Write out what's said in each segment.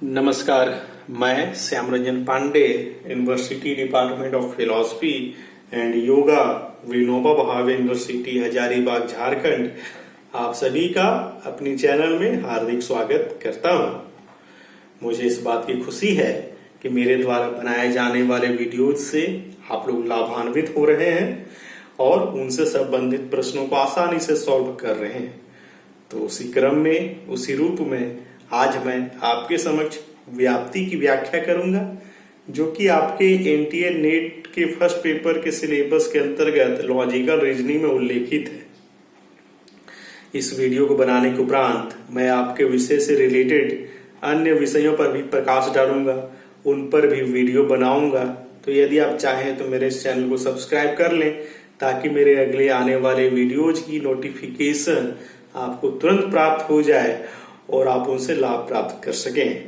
नमस्कार, मैं Shyam Ranjan Pandey, university department of philosophy and yoga, Vinoba Bhave university, Hazaribagh, Jharkhand. आप सभी का अपनी चैनल में हार्दिक स्वागत करता हूं। मुझे इस बात की खुशी है कि मेरे द्वारा बनाए जाने वाले वीडियोज से आप लोग लाभान्वित हो रहे हैं और उनसे संबंधित प्रश्नों को आसानी से सॉल्व कर रहे हैं। तो उसी क्रम में, उसी रूप में आज मैं आपके समक्ष व्याप्ति की व्याख्या करूंगा, जो कि आपके एनटीए नेट के फर्स्ट पेपर के सिलेबस के अंतर्गत लॉजिकल रीजनिंग में उल्लेखित है। इस वीडियो को बनाने के उपरांत मैं आपके विषय से रिलेटेड अन्य विषयों पर भी प्रकाश डालूंगा, उन पर भी वीडियो बनाऊंगा। तो यदि आप चाहें तो मेरे इस चैनल को सब्सक्राइब कर लें, ताकि मेरे अगले आने वाले वीडियोज की नोटिफिकेशन आपको तुरंत प्राप्त हो जाए और आप उनसे लाभ प्राप्त कर सकें।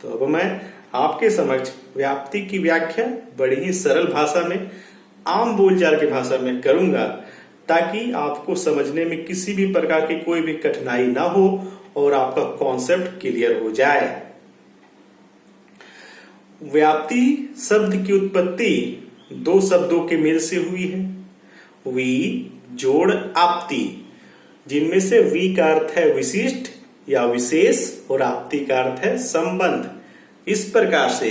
तो अब मैं आपके समक्ष व्याप्ति की व्याख्या बड़ी ही सरल भाषा में, आम बोलचाल की भाषा में करूंगा, ताकि आपको समझने में किसी भी प्रकार की कोई भी कठिनाई ना हो और आपका कॉन्सेप्ट क्लियर हो जाए। व्याप्ति शब्द की उत्पत्ति दो शब्दों के मेल से हुई है, वी जोड़ आपति, जिनमें से वी का अर्थ है विशिष्ट या विशेष और आपति का अर्थ है संबंध। इस प्रकार से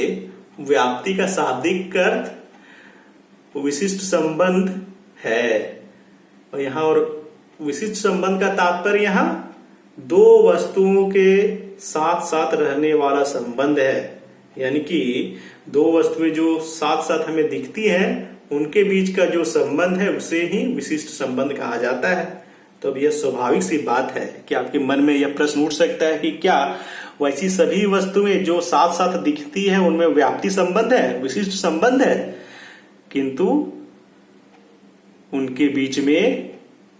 व्याप्ति का शाब्दिक अर्थ विशिष्ट संबंध है। और यहाँ और विशिष्ट संबंध का तात्पर्य यहाँ दो वस्तुओं के साथ साथ रहने वाला संबंध है। यानी कि दो वस्तुएं जो साथ साथ हमें दिखती हैं, उनके बीच का जो संबंध है उसे ही विशिष्ट संबंध कहा जाता है। तो अब यह स्वाभाविक सी बात है कि आपके मन में यह प्रश्न उठ सकता है कि क्या वैसी सभी वस्तुएं जो साथ साथ दिखती हैं उनमें व्याप्ति संबंध है, विशिष्ट संबंध है? किंतु उनके बीच में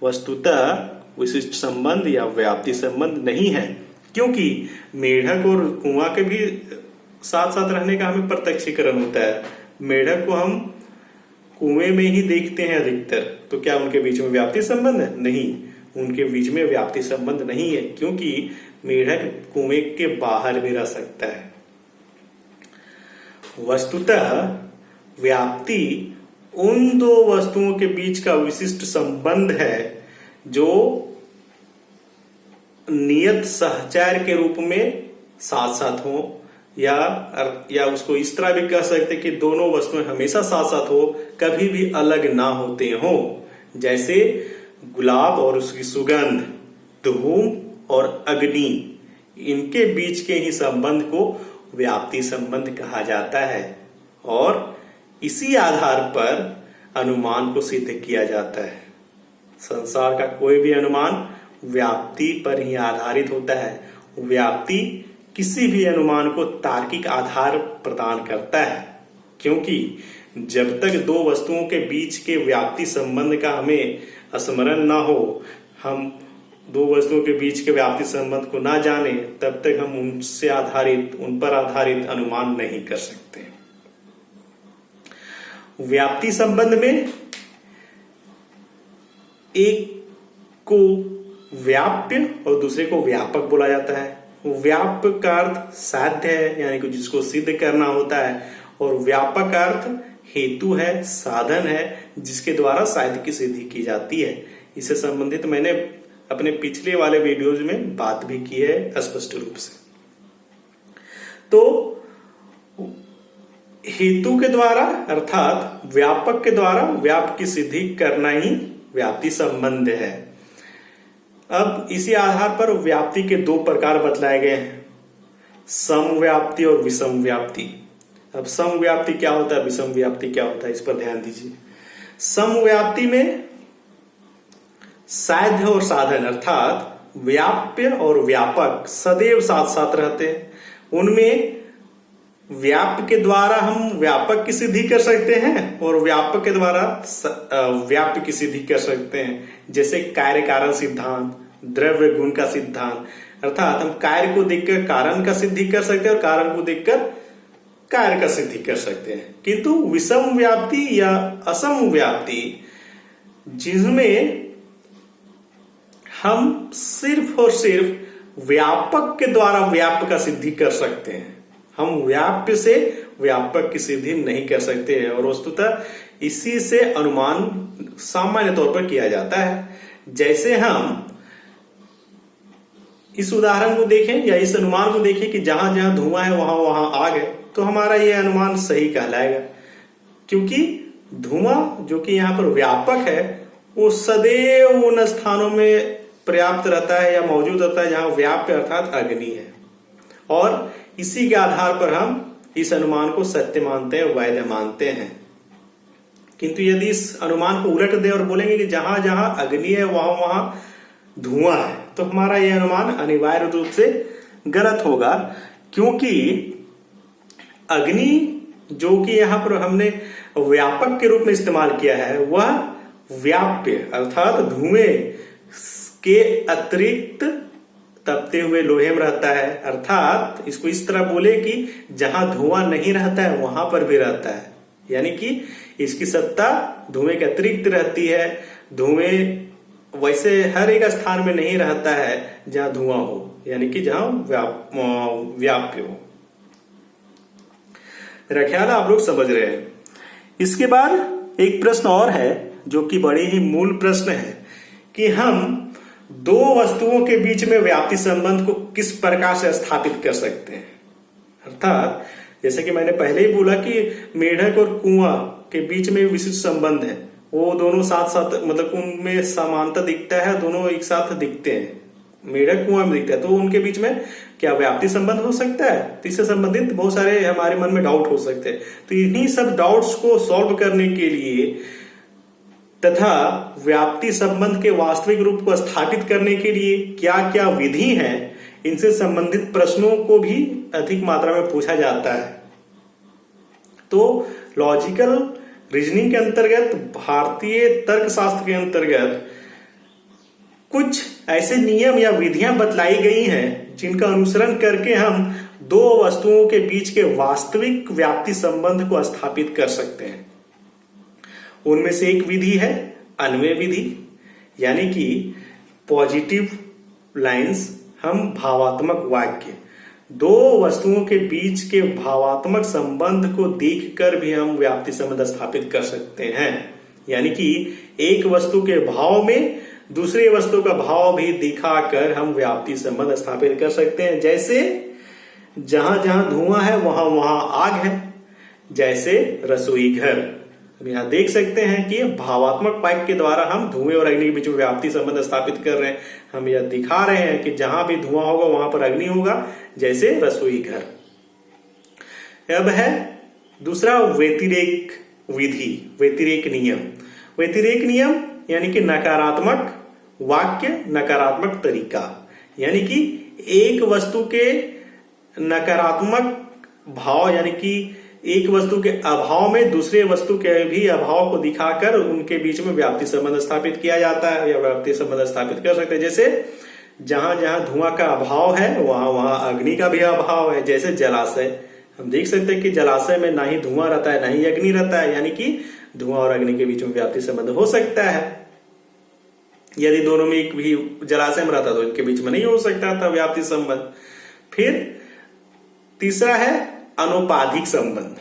वस्तुतः विशिष्ट संबंध या व्याप्ति संबंध नहीं है, क्योंकि मेढक और कुआं के भी साथ साथ रहने का हमें प्रत्यक्षीकरण होता है। मेढक को हम कुएं में ही देखते हैं अधिकतर, तो क्या उनके बीच में व्याप्ति संबंध है? नहीं, उनके बीच में व्याप्ति संबंध नहीं है, क्योंकि मेढक कुएं के बाहर भी रह सकता है। वस्तुतः व्याप्ति उन दो वस्तुओं के बीच का विशिष्ट संबंध है जो नियत सहचर्य के रूप में साथ साथ हो, या उसको इस तरह भी कह सकते कि दोनों वस्तुएं हमेशा साथ साथ हो, कभी भी अलग ना होते हो। जैसे गुलाब और उसकी सुगंध, धूम और अग्नि, इनके बीच के ही संबंध को व्याप्ति संबंध कहा जाता है। और इसी आधार पर अनुमान को सिद्ध किया जाता है। संसार का कोई भी अनुमान व्याप्ति पर ही आधारित होता है। व्याप्ति किसी भी अनुमान को तार्किक आधार प्रदान करता है, क्योंकि जब तक दो वस्तुओं के बीच के व्याप्ति संबंध का हमें स्मरण ना हो, हम दो वस्तुओं के बीच के व्याप्ति संबंध को ना जाने, तब तक हम उन पर आधारित अनुमान नहीं कर सकते। व्याप्ति संबंध में एक को व्याप्य और दूसरे को व्यापक बोला जाता है। व्याप्य का अर्थ साध्य है, यानी कि जिसको सिद्ध करना होता है, और व्यापक का अर्थ हेतु है, साधन है, जिसके द्वारा साध्य की सिद्धि की जाती है। इससे संबंधित मैंने अपने पिछले वाले वीडियोज में बात भी की है स्पष्ट रूप से। तो हेतु के द्वारा अर्थात व्यापक के द्वारा व्याप्य की सिद्धि करना ही व्याप्ति संबंध है। अब इसी आधार पर व्याप्ति के दो प्रकार बतलाए गए हैं, समव्याप्ति और विषम व्याप्ति। अब समव्याप्ति क्या होता है, विषम व्याप्ति क्या होता है, इस पर ध्यान दीजिए। समव्याप्ति में साध्य और साधन अर्थात व्याप्य और व्यापक सदैव साथ साथ रहते हैं। उनमें व्याप्य के द्वारा हम व्यापक की सिद्धि कर सकते हैं और व्यापक के द्वारा व्याप्य की सिद्धि कर सकते हैं। जैसे कार्य कारण सिद्धांत, द्रव्य गुण का सिद्धांत, अर्थात हम कार्य को देखकर कारण का सिद्धि कर सकते हैं और कारण को देखकर कार्य का सिद्धि कर सकते हैं। किंतु विषम व्याप्ति या असम व्याप्ति, जिसमें हम सिर्फ और सिर्फ व्यापक के द्वारा व्याप्य का सिद्धि कर सकते हैं, हम व्याप्य से व्यापक की सिद्धि नहीं कर सकते हैं। और वस्तुतः इसी से अनुमान सामान्य तौर पर किया जाता है। जैसे हम इस उदाहरण को देखें या इस अनुमान को देखें कि जहां जहां धुआं है वहां वहां आग है, तो हमारा यह अनुमान सही कहलाएगा, क्योंकि धुआं जो कि यहाँ पर व्यापक है वो सदैव उन स्थानों में पर्याप्त रहता है या मौजूद रहता है जहां व्याप्य अर्थात अग्नि है। और इसी के आधार पर हम इस अनुमान को सत्य मानते हैं, वैध मानते हैं। किंतु यदि इस अनुमान को उलट दें और बोलेंगे कि जहां जहां अग्नि है वहां वहां धुआं है, तो हमारा यह अनुमान अनिवार्य रूप से गलत होगा, क्योंकि अग्नि जो कि यहां पर हमने व्यापक के रूप में इस्तेमाल किया है वह व्याप्य अर्थात धुएं के अतिरिक्त तपते हुए लोहे में रहता है। अर्थात इसको इस तरह बोले कि जहां धुआं नहीं रहता है वहां पर भी रहता है, यानी कि इसकी सत्ता धुएं के अतिरिक्त रहती है। धुएं वैसे हर एक स्थान में नहीं रहता है जहां धुआं हो, यानी कि जहां व्याप्य हो। मेरा ख्याल आप लोग समझ रहे हैं। इसके बाद एक प्रश्न और है जो कि बड़े ही मूल प्रश्न है कि हम दो वस्तुओं के बीच में व्याप्ति संबंध को किस प्रकार से स्थापित कर सकते हैं। अर्थात जैसे कि मैंने पहले ही बोला कि मेढक और कुआं के बीच में विशिष्ट संबंध है, वो दोनों साथ साथ मतलब उनमें समानता दिखता है, दोनों एक साथ दिखते हैं, मेढक कुआं में दिखता है, तो उनके बीच में क्या व्याप्ति संबंध हो सकता है? तो इससे संबंधित बहुत सारे हमारे मन में डाउट हो सकते हैं। तो इन्हीं सब डाउट्स को सॉल्व करने के लिए तथा व्याप्ति संबंध के वास्तविक रूप को स्थापित करने के लिए क्या क्या विधि है, इनसे संबंधित प्रश्नों को भी अधिक मात्रा में पूछा जाता है। तो लॉजिकल रीजनिंग के अंतर्गत, भारतीय तर्कशास्त्र के अंतर्गत कुछ ऐसे नियम या विधियां बतलाई गई हैं जिनका अनुसरण करके हम दो वस्तुओं के बीच के वास्तविक व्याप्ति संबंध को स्थापित कर सकते हैं। उनमें से एक विधि है अन्वय विधि, यानी कि पॉजिटिव लाइंस, हम भावात्मक वाक्य, दो वस्तुओं के बीच के भावात्मक संबंध को देखकर भी हम व्याप्ति संबंध स्थापित कर सकते हैं। यानी कि एक वस्तु के भाव में दूसरे वस्तु का भाव भी दिखाकर हम व्याप्ति संबंध स्थापित कर सकते हैं। जैसे जहां जहां धुआं है वहां वहां आग है, जैसे रसोई घर। यहां देख सकते हैं कि भावात्मक वाक्य के द्वारा हम धुएं और अग्नि के बीच में व्याप्ति संबंध स्थापित कर रहे हैं। हम यह दिखा रहे हैं कि जहां भी धुआं होगा वहां पर अग्नि होगा, जैसे रसोई घर। अब है दूसरा व्यतिरेक विधि, व्यतिरेक नियम। व्यतिरेक नियम यानी कि नकारात्मक वाक्य, नकारात्मक तरीका, यानी कि एक वस्तु के नकारात्मक भाव, यानी कि एक वस्तु के अभाव में दूसरे वस्तु के भी अभाव को दिखाकर उनके बीच में व्याप्ति संबंध स्थापित किया जाता है या व्याप्ति संबंध स्थापित कर सकते हैं। जैसे जहां जहां धुआं का अभाव है वहां वहां अग्नि का भी अभाव है। जैसे जलाशय, हम देख सकते हैं कि जलाशय में ना ही धुआं रहता है ना ही अग्नि रहता है, यानी कि धुआं और अग्नि के बीच में व्याप्ति संबंध हो सकता है। यदि दोनों में एक भी जलाशय में रहता तो इनके बीच में नहीं हो सकता था व्याप्ति संबंध। फिर तीसरा है अनुपाधिक संबंध,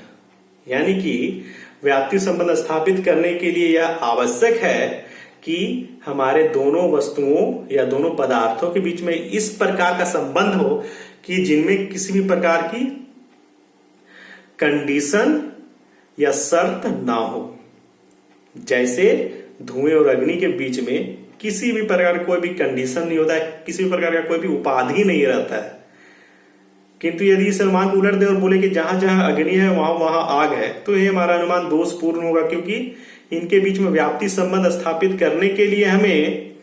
यानी कि व्याप्ति संबंध स्थापित करने के लिए यह आवश्यक है कि हमारे दोनों वस्तुओं या दोनों पदार्थों के बीच में इस प्रकार का संबंध हो कि जिनमें किसी भी प्रकार की कंडीशन या शर्त ना हो। जैसे धुएं और अग्नि के बीच में किसी भी प्रकार कोई भी कंडीशन नहीं होता है, किसी भी प्रकार का कोई भी उपाधि नहीं रहता है। किंतु यदि इस अनुमान को उलट दे और बोले कि जहां जहां अग्नि है वहां वहां आग है, तो यह हमारा अनुमान दोषपूर्ण होगा, क्योंकि इनके बीच में व्याप्ति संबंध स्थापित करने के लिए हमें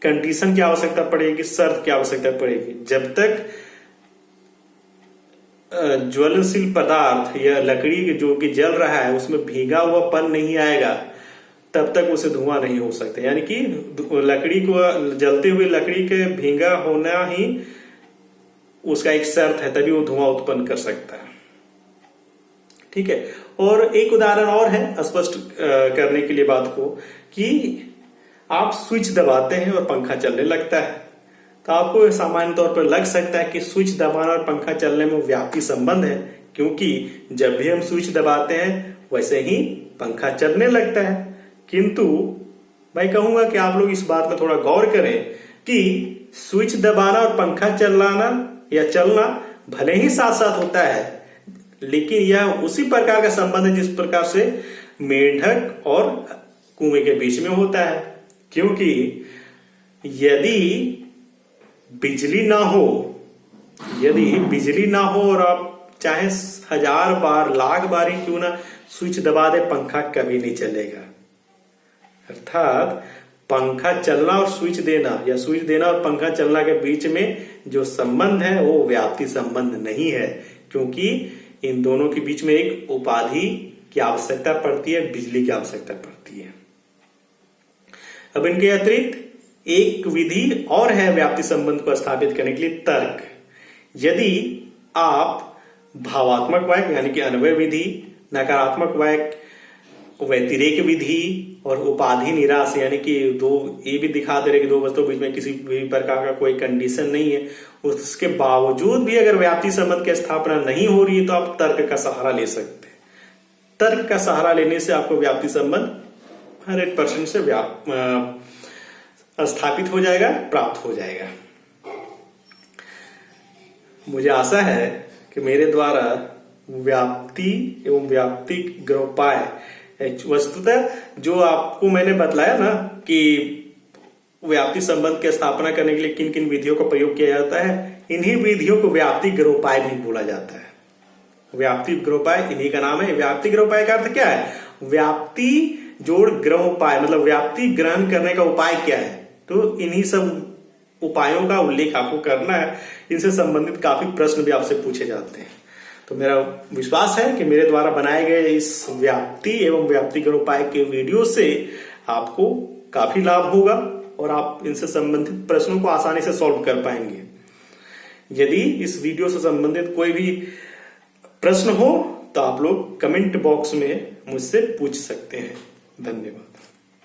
कंडीशन की आवश्यकता पड़ेगी, शर्त की आवश्यकता पड़ेगी। जब तक ज्वलनशील पदार्थ या लकड़ी जो कि जल रहा है उसमें भीगा हुआ पन नहीं आएगा, तब तक उसे धुआं नहीं हो सकता। यानी कि लकड़ी को, जलते हुए लकड़ी के भीगा होना ही उसका एक शर्त है, तभी वो धुआं उत्पन्न कर सकता है। ठीक है। और एक उदाहरण और है स्पष्ट करने के लिए बात को, कि आप स्विच दबाते हैं और पंखा चलने लगता है। तो आपको सामान्य तौर पर लग सकता है कि स्विच दबाना और पंखा चलने में व्याप्ति संबंध है, क्योंकि जब भी हम स्विच दबाते हैं वैसे ही पंखा चलने लगता है। किंतु मैं कहूंगा कि आप लोग इस बात में थोड़ा गौर करें कि स्विच दबाना और पंखा चलाना या चलना भले ही साथ साथ होता है, लेकिन यह उसी प्रकार का संबंध है जिस प्रकार से मेंढक और कुएं के बीच में होता है। क्योंकि यदि बिजली ना हो और आप चाहे 1000 बार लाख बार ही क्यों ना स्विच दबा दे, पंखा कभी नहीं चलेगा। अर्थात पंखा चलना और स्विच देना या स्विच देना और पंखा चलना के बीच में जो संबंध है वो व्याप्ति संबंध नहीं है, क्योंकि इन दोनों के बीच में एक उपाधि की आवश्यकता पड़ती है, बिजली की आवश्यकता पड़ती है। अब इनके अतिरिक्त एक विधि और है व्याप्ति संबंध को स्थापित करने के लिए, तर्क। यदि आप भावात्मक वाक्य यानी कि अन्वय विधि, नकारात्मक वाक्य, व्यतिरेक विधि और उपाधि निराश यानी कि ये भी दिखा दे रहे कि दो वस्तुओं के बीच में किसी भी प्रकार का कोई कंडीशन नहीं है, उसके बावजूद भी अगर व्याप्ति संबंध की स्थापना नहीं हो रही है तो आप तर्क का सहारा ले सकते हैं। तर्क का सहारा लेने से आपको व्याप्ति संबंध 100% से स्थापित हो जाएगा, प्राप्त हो जाएगा। मुझे आशा है कि मेरे द्वारा व्याप्ति एवं व्याप्ति ग्रोपाय, वस्तुतः जो आपको मैंने बतलाया ना कि व्याप्ति संबंध की स्थापना करने के लिए किन किन विधियों का प्रयोग किया जाता है, इन्हीं विधियों को व्याप्ति ग्रोपाय भी बोला जाता है। व्याप्ति ग्रोपाय इन्हीं का नाम है। व्याप्ति ग्रोपाय का अर्थ क्या है? व्याप्ति जोड़ ग्रहोपाय, मतलब व्याप्ति ग्रहण करने का उपाय क्या है। तो इन्हीं सब उपायों का उल्लेख आपको करना है। इनसे संबंधित काफी प्रश्न भी आपसे पूछे जाते हैं। तो मेरा विश्वास है कि मेरे द्वारा बनाए गए इस व्याप्ति एवं व्याप्ति ग्रहोपाय के वीडियो से आपको काफी लाभ होगा और आप इनसे संबंधित प्रश्नों को आसानी से सॉल्व कर पाएंगे। यदि इस वीडियो से संबंधित कोई भी प्रश्न हो तो आप लोग कमेंट बॉक्स में मुझसे पूछ सकते हैं। धन्यवाद।